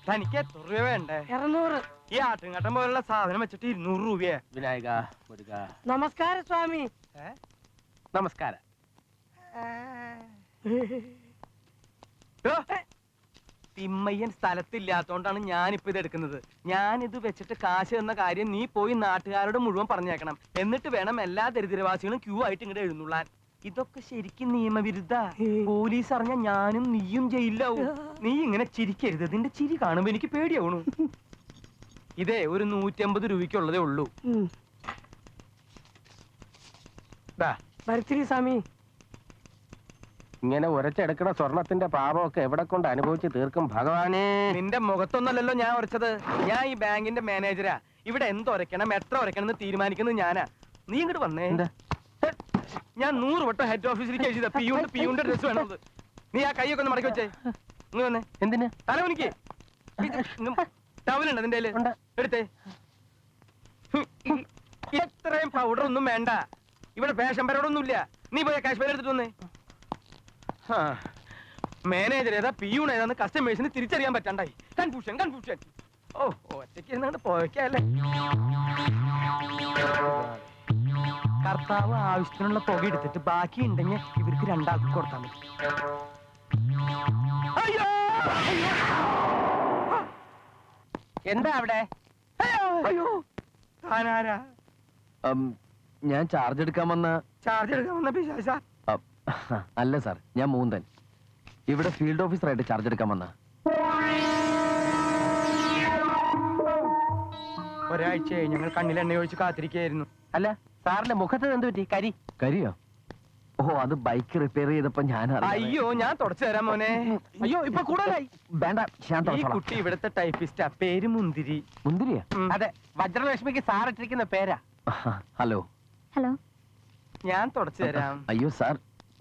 തനിക്ക് എത്ര രൂപ വേണ്ടേ? 200. ഈ ആട്ടുംകാട്ടം പോലുള്ള സാധനം വെച്ചിട്ട് 200 രൂപയാ. വിനായക മുരുക. നമസ്കാരം സ്വാമി. നമസ്കാരം. തിമ്മയ്യൻ സ്ഥലത്തില്ലാത്തോണ്ടാണ് ഞാനിപ്പോ ഇത് എടുക്കുന്നത്. ഞാനിത് വെച്ചിട്ട് കാശ് എന്ന കാര്യം നീ പോയി നാട്ടുകാരോട് മുഴുവൻ പറഞ്ഞേക്കണം. എന്നിട്ട് വേണം എല്ലാ ദരിദ്രവാസികളും ക്യൂ ആയിട്ട് ഇങ്ങോട്ട് എഴുന്നള്ളാൻ. ഇതൊക്കെ ശരിക്കും നിയമവിരുദ്ധ. പോലീസ് അറിഞ്ഞ ഞാനും നീയും ജയിലാവും. നീ ഇങ്ങനെ ചിരിക്കരുത്. നിന്റെ ചിരി കാണുമ്പോ എനിക്ക് പേടിയാവണു. ഇതേ ഒരു 150 രൂപയ്ക്കുള്ളതേ ഉള്ളൂ. ഭരത്തിരി സ്വാമി. ഇങ്ങനെ ഉരച്ചെടുക്കണ സ്വർണത്തിന്റെ പാപമൊക്കെ എവിടെ കൊണ്ട് അനുഭവിച്ച് തീർക്കും ഭഗവാനെ. നിന്റെ മുഖത്തൊന്നല്ലല്ലോ ഞാൻ ഉരച്ചത്. ഞാൻ ഈ ബാങ്കിന്റെ മാനേജരാ. ഇവിടെ എന്തൊരക്കണം എത്ര ഉരക്കണം എന്ന് തീരുമാനിക്കുന്നത് ഞാനാ. നീ ഇങ്ങോട്ട് വന്നേ. ഞാൻ 100 വട്ടം ഹെഡ് ഓഫീസിലേക്ക് എഴുതിയതാ പിയൂന്റെ ഡ്രസ് വേണത്. നീ ആ കൈയൊക്കെ ഒന്ന് മടക്കി വെച്ചേ. നീ വന്നേ. എന്തിന്? തലവനിക്ക് ടവലുണ്ട് അതിന്റെ എടുത്തേ. ഇത്രയും പൗഡർ ഒന്നും വേണ്ട. ഇവിടെ ഫാഷൻ പരോടൊന്നുമില്ല. നീ പോയ കാശ്മീർ എടുത്തിട്ട് വന്നേ. മാനേജർ ഏതാ പിയൂൺ ഏതാന്ന് കസ്റ്റമേഴ്സിന് തിരിച്ചറിയാൻ പറ്റാണ്ടായി. കൺഫ്യൂഷൻ. ഓ ഒറ്റയ്ക്ക് ഇരുന്നാണ്ട് പോയക്കല്ലേ. കർത്താവ് ആവശ്യത്തിനുള്ള തുക എടുത്തിട്ട് ബാക്കി ഉണ്ടെങ്കിൽ ഇവർക്ക് 2 ആൾക്ക് കൊടുത്താൽ മതി. എന്താ അവിടെ? അയ്യോ താനാരാ? ഞാൻ ചാർജ് എടുക്കാൻ വന്ന പിശാച? അല്ല സാർ, ഞാൻ മൂന്തൻ. ഇവിടെ ഫീൽഡ് ഓഫീസറായിട്ട് ചാർജ് എടുക്കാൻ വന്ന. ഒരാഴ്ചയായി ഞങ്ങൾ കണ്ണിൽ എണ്ണ ഒഴിച്ച് കാത്തിരിക്കുകയായിരുന്നു. അല്ല, സാറിന്റെ മുഖത്ത് എന്ത് പറ്റി? കരിയോ? ഓ, അത് ബൈക്ക് റിപ്പയർ ചെയ്തപ്പോ ഞാൻ. അയ്യോ, ഞാൻ തുടച്ചു തരാം മോനെ. അയ്യോ, ഇപ്പൊ കൂടുതലായി. വേണ്ട, ഈ കുട്ടി ഇവിടുത്തെ ടൈപ്പിസ്റ്റാ. പേര് മുന്തിരി. മുന്തിരിയാ? അതെ, വജ്രലക്ഷ്മിക്ക് സാർ ഇട്ടിരിക്കുന്ന പേരാ. ഹലോ. ഞാൻ തുടച്ചു തരാം. അയ്യോ സാർ,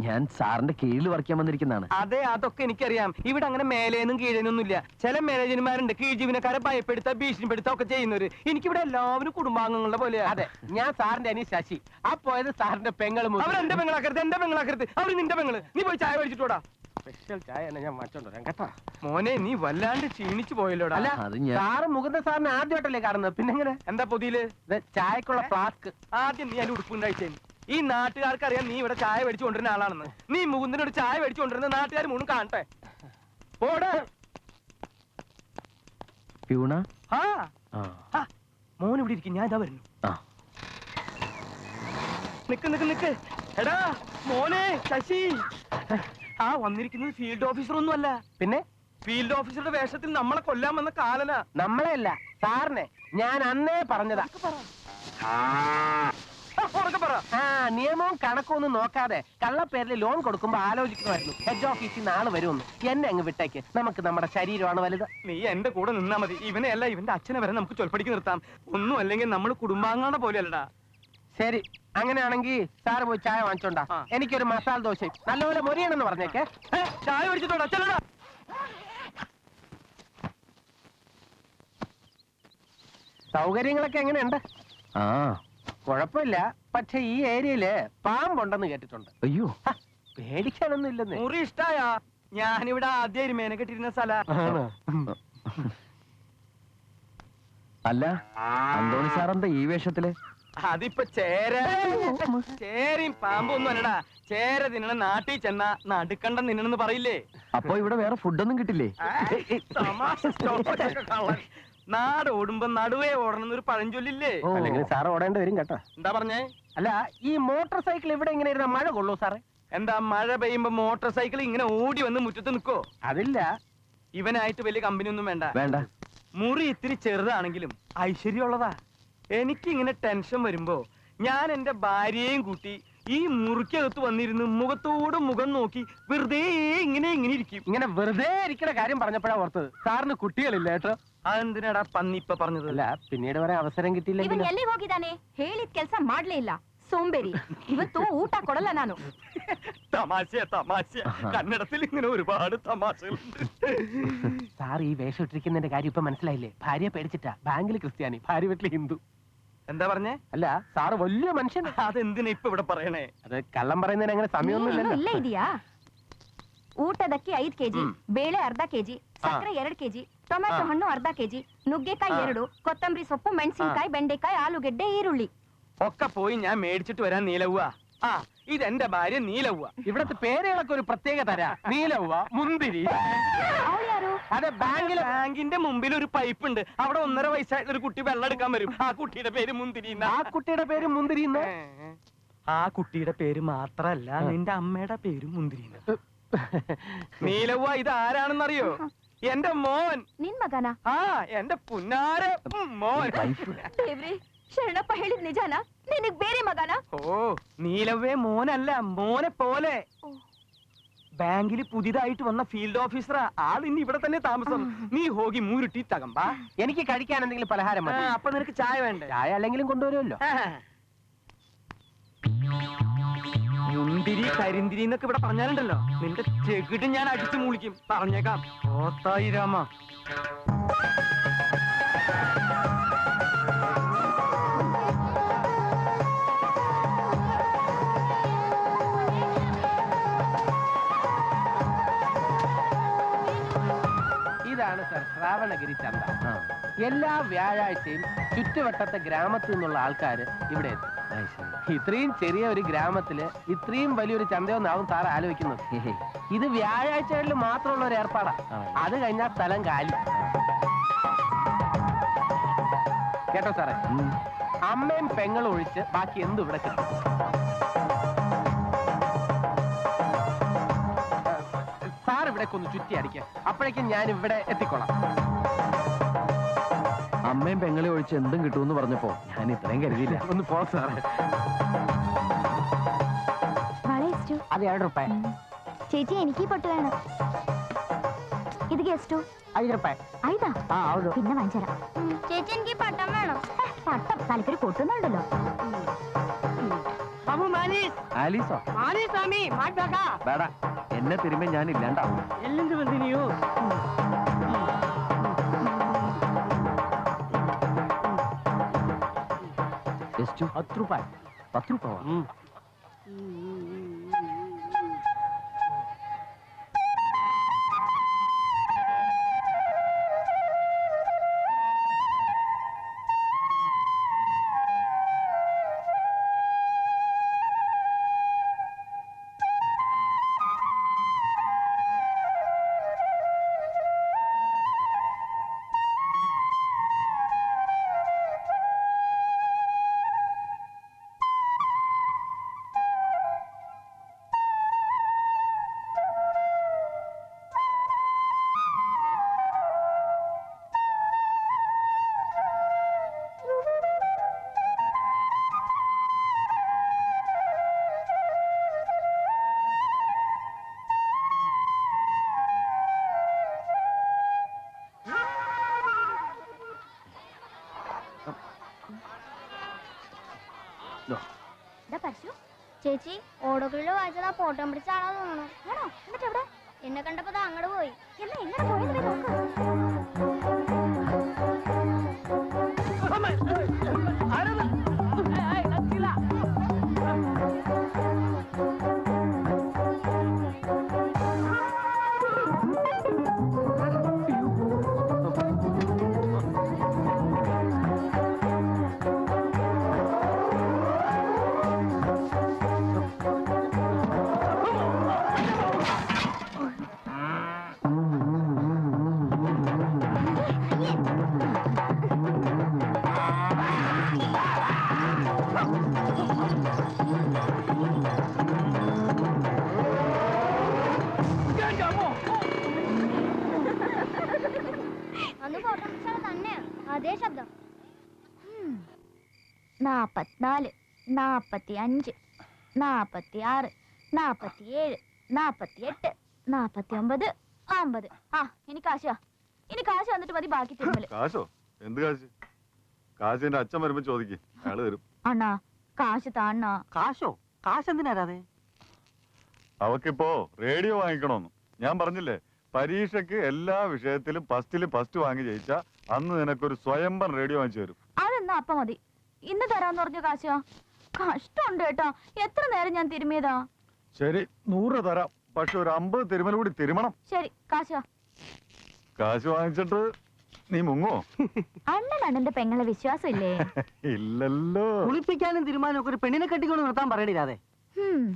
ഞാൻ സാറിന്റെ കീഴിൽ വർക്ക് ചെയ്യാൻ വന്നിരിക്കുന്നതാണ്. അതെ, അതൊക്കെ എനിക്കറിയാം. ഇവിടെ അങ്ങനെ മേലേന്നും കീഴേനൊന്നും ഇല്ല. ചില മാനേജർമാരുണ്ട് കീഴ് ജീവനക്കാരെ ഭയപ്പെടുത്ത ഭീഷണിപ്പെടുത്ത ഒക്കെ ചെയ്യുന്നവര്. എനിക്കിവിടെ എല്ലാവരും കുടുംബാംഗങ്ങളുടെ പോലെയാ. അതെ, ഞാൻ സാറിന്റെ അനി ശശി. ആ പോയത് സാറിന്റെ പെങ്ങളും. അവരെന്റെ പെങ്ങളാക്കരുത്, എന്റെ പെങ്ങളാക്കരുത്. അവര് നിന്റെ പെങ്ങള്. നീ പോയി ചായ മേടിച്ചിട്ടോടാ. സ്പെഷ്യൽ ചായ ഞാൻ മാറ്റോണ്ടോ കേട്ടോ. മോനെ, നീ വല്ലാണ്ട് ക്ഷീണിച്ചു പോയല്ലോടാ. അല്ല, സാറ് മുകുന്ദ സാറിനെ ആദ്യമായിട്ടല്ലേ കാണുന്നത്? പിന്നെ എങ്ങനെ? എന്താ പൊതിയില്? ചായക്കുള്ള ഫ്ലാസ്ക്. ആദ്യം നീ അതിന്റെ ഉടുപ്പുണ്ടായിട്ടേ. ഈ നാട്ടുകാർക്ക് അറിയാം നീ ഇവിടെ ചായ മേടിച്ചു കൊണ്ടിരുന്ന ആളാണെന്ന്. നീ മുകുന്ദനോട് ചായ മേടിച്ചു കൊണ്ടിരുന്ന നാട്ടുകാർ മുഴുവൻ കാണട്ടെ. മോൻ ഇവിടെ ഇരിക്കും, ഞാൻ ഇതാ വരുന്നു. നിക്ക്. എടാ മോനെ ശശി. വന്നിരിക്കുന്നത് ഫീൽഡ് ഓഫീസർ ഒന്നും അല്ല. പിന്നെ ഫീൽഡ് ഓഫീസറുടെ വേഷത്തിൽ നമ്മളെ കൊല്ലാൻ വന്ന കാലന. നമ്മളെയല്ല, സാറിനെ. ഞാൻ അന്നേ പറഞ്ഞതാ. നിയമവും കണക്കും ഒന്നും നോക്കാതെ കള്ളപ്പേരിൽ ലോൺ കൊടുക്കുമ്പോ ആലോചിക്കണമായിരുന്നു. ഹെഡ് ഓഫീസിൽ നാളെ വരുമെന്ന്. എന്നെ അങ്ങ് വിട്ടേക്ക്. നമുക്ക് നമ്മുടെ ശരീരമാണ് വലുത്. നീ എന്റെ കൂടെ നിന്നാ മതി. ഇവനെ അല്ല, ഇവന്റെ അച്ഛനെ വരെ നമുക്ക് ചൊൽപ്പടിക്ക് നിർത്താം. ഒന്നും അല്ലെങ്കിൽ നമ്മൾ കുടുംബാംഗങ്ങളുടെ പോലെയല്ലടാ. ശരി, അങ്ങനെയാണെങ്കിൽ സാറ് പോയി ചായ വാങ്ങിച്ചോണ്ടാ. എനിക്കൊരു മസാല ദോശയും നല്ലപോലെ മൊരിയണമെന്ന് പറഞ്ഞേക്കെ. ചായ മേടിച്ചിട്ടോടാ, ചെല്ലടാ. സൗകര്യങ്ങളൊക്കെ എങ്ങനെയുണ്ട്? കുഴപ്പമില്ല. പക്ഷെ ഈ ഏരിയയില് പാമ്പുണ്ടെന്ന് കേട്ടിട്ടുണ്ട്. അയ്യോ, പേടിക്കാനൊന്നും ഇല്ലെന്ന്. മുറി ഇഷ്ടായാ? ഞാനിവിടെ ആദ്യം എരുമേനെ കെട്ടിരുന്ന സ്ഥല. അല്ല, അന്തോണി സാറെന്താ ഈ വേഷത്തില്? അതിപ്പോ ചേരയും പാമ്പൊന്നും അല്ലടാ. ചേര തിന്നണ നാട്ടിൽ ചെന്ന നടുക്കണ്ടം തിന്നണെന്ന് പറയില്ലേ? അപ്പൊ ഇവിടെ വേറെ ഫുഡൊന്നും കിട്ടില്ലേ? നാട് ഓടുമ്പോ നടുവേ ഓടണമെന്നൊരു പഴഞ്ചൊല്ലില്ലേ? അല്ലെങ്കിൽ സാറ് ഓടേണ്ടി വരും കേട്ടോ. എന്താ പറഞ്ഞേ? അല്ല, ഈ മോട്ടോർ സൈക്കിൾ ഇവിടെ ഇങ്ങനെ ഇരുന്ന മഴ കൊള്ളൂ സാറേ? എന്താ, മഴ പെയ്യുമ്പോ മോട്ടോർ സൈക്കിൾ ഇങ്ങനെ ഓടി വന്ന് മുറ്റത്ത് നിൽക്കോ? അതില്ല. ഇവനായിട്ട് വലിയ കമ്പനി ഒന്നും വേണ്ട. മുറി ഇത്തിരി ചെറുതാണെങ്കിലും ഐശ്വര്യമുള്ളതാ. എനിക്കിങ്ങനെ ടെൻഷൻ വരുമ്പോ ഞാൻ എന്റെ ഭാര്യയെയും കൂട്ടി ഈ മുറിക്കകത്ത് വന്നിരുന്ന് മുഖത്തോട് മുഖം നോക്കി വെറുതെ ഇങ്ങനെ ഇരിക്കും. ഇങ്ങനെ വെറുതെ ഇരിക്കുന്ന കാര്യം പറഞ്ഞപ്പോഴാ ഓർത്തത്, ಸಾರ್ನ ಕುಟ್ಟಿಗಳಿಲ್ಲ ಏಟ್ರ. ಅದೇನಡಾ ಪನ್ನಿ ಇಪ್ಪ പറഞ്ഞത്? ಅಲ್ಲ, പിന്നീട് വരെ ಅವಸರ കിട്ടിയില്ല. ಇವನು ಎಲ್ಲಿ ಹೋಗಿದ್ದಾನೆ? ಹೇಳಿದ ಕೆಲಸ ಮಾಡ್ಲೇ ಇಲ್ಲ, ಸೋಂಬೇರಿ. ಇವತ್ತು ಊಟ ಕೊಡಲ್ಲ ನಾನು. തമാശ കന്നഡത്തിൽ ഇങ്ങനെ ഒരുപാട് തമാശകളുണ്ട്. സാർ ഈ വേഷം ഇട്ടിരിക്കുന്നതിന്റെ കാര്യം ഇപ്പൊ മനസ്സിലായില്ലേ? ഭാര്യ പേടിച്ചിട്ടാ. ബാങ്കിൽ ക്രിസ്ത്യാനി, ഭാര്യ വീട്ടിൽ ഹിന്ദു. എന്താ പറഞ്ഞേ? അല്ല, സാറ് വലിയ മനുഷ്യൻ. അതെന്തിനാ ഇപ്പൊ ഇവിടെ പറയണേ? അത് കള്ളം പറയുന്നതിന് അങ്ങനെ സമയമൊന്നും ಇಲ್ಲ ಇದೆಯಾ? ಊಟದಕ್ಕೆ 5 kg, ಬೇಳೆ ಅರ್ಧ kg, ಸಕ್ಕರೆ 2 ಕೆಜಿ, ಟೊಮ್ಯಾಟೊ ಹಣ್ಣು ಅರ್ಧ ಕೆಜಿ, ನುಗ್ಗೆಕಾಯಿ 2, ಕೊತ್ತಂಬರಿ ಸೊಪ್ಪು, ಮೆಣಸಿನಕಾಯಿ, ಬೆಂಡೆಕಾಯಿ, ಆಲೂಗೆಡ್ಡೆ, ಈರುಳ್ಳಿ. ഒക്കെ പോയി ഞാൻ മേടിച്ചിട്ട് വരാൻ നീലവ്വ. ആ ഇതെന്റെ ഭാര്യ നീലവ്വ. ഇവിടത്തെ പേരുകളൊക്കെ ഒരു പ്രത്യേക തരാ. നീലവ്വ, മുന്തിരി. ಅವಳು ಯಾರು? അതെ, ബാങ്കിന്റെ മുമ്പിൽ ഒരു പൈപ്പ് ഉണ്ട്. അവിടെ 1.5 വയസ്സായിട്ടുള്ള ഒരു കുട്ടി വെള്ളം എടുക്കാൻ വരും. ആ കുട്ടിയുടെ പേര് മുന്തിരി. ആ കുട്ടിയുടെ പേര് മുന്തിരി. ആ കുട്ടിയുടെ പേര് മാത്രല്ല നിന്റെ അമ്മയുടെ പേര് മുന്തിരി. നീലവ്വ ഇത് ആരാണെന്നറിയോ? എന്റെ മോൻ. ನಿನ್ ಮಗನ? ആ എന്റെ പുന്നാര മോൻ. ದೇವ್ರಿ, ಶರಣಪ್ಪ ಹೇಳಿದ್ ನಿಜಾನ? ನಿನಗ್ ಬೇರೆ ಮಗನ? ഓ നീലവ്വേ മോനല്ല, മോനെ പോലെ. ബാങ്കിൽ പുതിയതായിട്ട് വന്ന ഫീൽഡ് ഓഫീസറാ. ആൾ ഇന്ന് ഇവിടെ തന്നെ താമസം. നീ ഹോഗി മൂരുട്ടി തകമ്പാ. എനിക്ക് കഴിക്കാൻ എന്തെങ്കിലും പലഹാരം മതി. അപ്പൊ നിനക്ക് ചായ വേണ്ടേ? ചായ അല്ലെങ്കിലും കൊണ്ടുവരുമല്ലോ. മുന്തിരി കരിന്തിരി എന്നൊക്കെ ഇവിടെ പറഞ്ഞാലുണ്ടല്ലോ, നിന്റെ ചെകിട്ട് ഞാൻ അടിച്ചു മൂളിക്കും. പറഞ്ഞേക്കാം. ഓത്തായി രാമ. ഇതാണ് സർ ശ്രാവണഗിരി ചന്ത. എല്ലാ വ്യാഴാഴ്ചയും ചുറ്റുവട്ടത്തെ ഗ്രാമത്തിൽ നിന്നുള്ള ആൾക്കാര് ഇവിടെ എത്തും. ഇത്രയും ചെറിയ ഒരു ഗ്രാമത്തില് ഇത്രയും വലിയൊരു ചന്തയൊന്നാവും സാർ ആലോചിക്കുന്നത്. ഇത് വ്യാഴാഴ്ചകളിൽ മാത്രമുള്ള ഒരു ഏർപ്പാടാ. അത് കഴിഞ്ഞാൽ സ്ഥലം കാലി. കേട്ടോ സാറേ, അമ്മയും പെങ്ങളും ഒഴിച്ച് ബാക്കി എന്തും ഇവിടെ കിട്ടും. സാർ ഇവിടെ ഒന്ന് ചുറ്റി അടിക്കുക. അപ്പോഴേക്കും ഞാൻ ഇവിടെ എത്തിക്കോളാം. അമ്മയും പെങ്ങളെ ഒഴിച്ച് എന്തും കിട്ടുമെന്ന് പറഞ്ഞപ്പോ ഞാൻ ഇത്രയും കരുതിയില്ല. ഒന്ന് പോ സാറേ. വള ಎಷ್ಟು? അത് 2 രൂപ. ചേച്ചി എനിക്ക് പൊട്ട് വേണം. ഇത് ಎಷ್ಟು? 5 രൂപ. 5? ആ ಹೌದು. പിന്നെ വാങ്ങിച്ചരാം. ചേച്ചി എനിക്ക് പട്ടം വേണം. പട്ടം തലക്കൊരു പൊട്ടുന്നുണ്ടല്ലോ. ആലീസോ വേടാ, എന്നെ തിരുമ്പോ ഞാൻ ഇല്ലാണ്ടാവും. എല്ലെന്ത് വന്നിനിയോ? ಎಷ್ಟು? 10 രൂപ. 10 രൂപ. ചേച്ചി ഓടോകളില് വായിച്ചത് ആ ഫോട്ടോ പിടിച്ചാണോ തോന്നുന്നു. ആണോ? എന്നിട്ട് എവിടെ? എന്നെ കണ്ടപ്പോ അങ്ങോട്ട് പോയി. എന്നാ എങ്ങനെ പോയെന്ന് നോക്ക്. അന്ന് ഫോട്ടോ പിടിച്ചാൽ തന്നെ അതേ ശബ്ദം. 44, 45, 46, 47, 48, 49, 50. ആ ഇനി കാശാ. ഇനി കാശ് വന്നിട്ട് മതി ബാക്കി തിരുമല്. കാശോ? എന്ത് കാശ്? കാശ് എന്റെ അച്ഛൻ വരുമ്പോ ചോദിക്കും, അയാള് തരും. അണ്ണാ കാശ് താണ്ണാ. കാശോ? കാശ് എന്തിനാരാതെ? അവക്കിപ്പോ റേഡിയോ വാങ്ങിക്കണോന്ന് ഞാൻ പറഞ്ഞില്ലേ. പരീക്ഷയ്ക്ക് എല്ലാ വിഷയത്തിലും ഫസ്റ്റ് വാങ്ങി ജയിച്ചാ അന്ന് നിനക്കൊരു സ്വയംഭം റേഡിയോ വാങ്ങിച്ചു തരും. അതെന്നാ അപ്പ മതി. ഇന്ന് തരാന്ന് പറഞ്ഞ കാശാ. കഷ്ടമുണ്ട് കേട്ടാ. എത്ര നേരം ഞാൻ തിരുമിയതാ. ശരി 100 തരാം, പക്ഷെ ഒരു 50 തിരുമല കൂടി തിരുമണം. ശരി കാശാ. കാശ് വാങ്ങിച്ചിട്ട് നീ മുങ്ങോ? അണ്ണനാണ് എന്റെ പെങ്ങളെ വിശ്വാസം ഇല്ലേ? ഇല്ലല്ലോ. കുളിപ്പിക്കാനും തീരുമാനം ഒരു പെണ്ണിനെ കെട്ടിക്കൊണ്ട് നിർത്താൻ പറയണില്ലാതെ.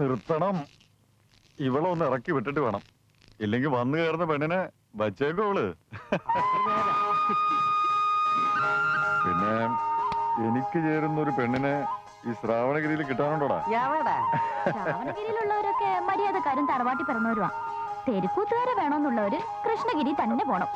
നിർത്തണം. ഇവളൊന്ന് ഇറക്കി വിട്ടിട്ട് വേണം, ഇല്ലെങ്കിൽ വന്നു കയറുന്ന പെണ്ണിനെ വച്ചേക്കോ അവള്. പിന്നെ എനിക്ക് ചേരുന്ന ഒരു പെണ്ണിനെ ഈ ശ്രാവണഗിരിയിൽ കിട്ടാനുണ്ടോടാ? ശ്രാവണഗിരിയിലുള്ളവരൊക്കെ മര്യാദക്കാരും തറവാട്ടി പിറന്നവരുവാ. തെരുക്കൂത്തുകാരെ വേണമെന്നുള്ളവര് കൃഷ്ണഗിരി തന്നെ പോണം.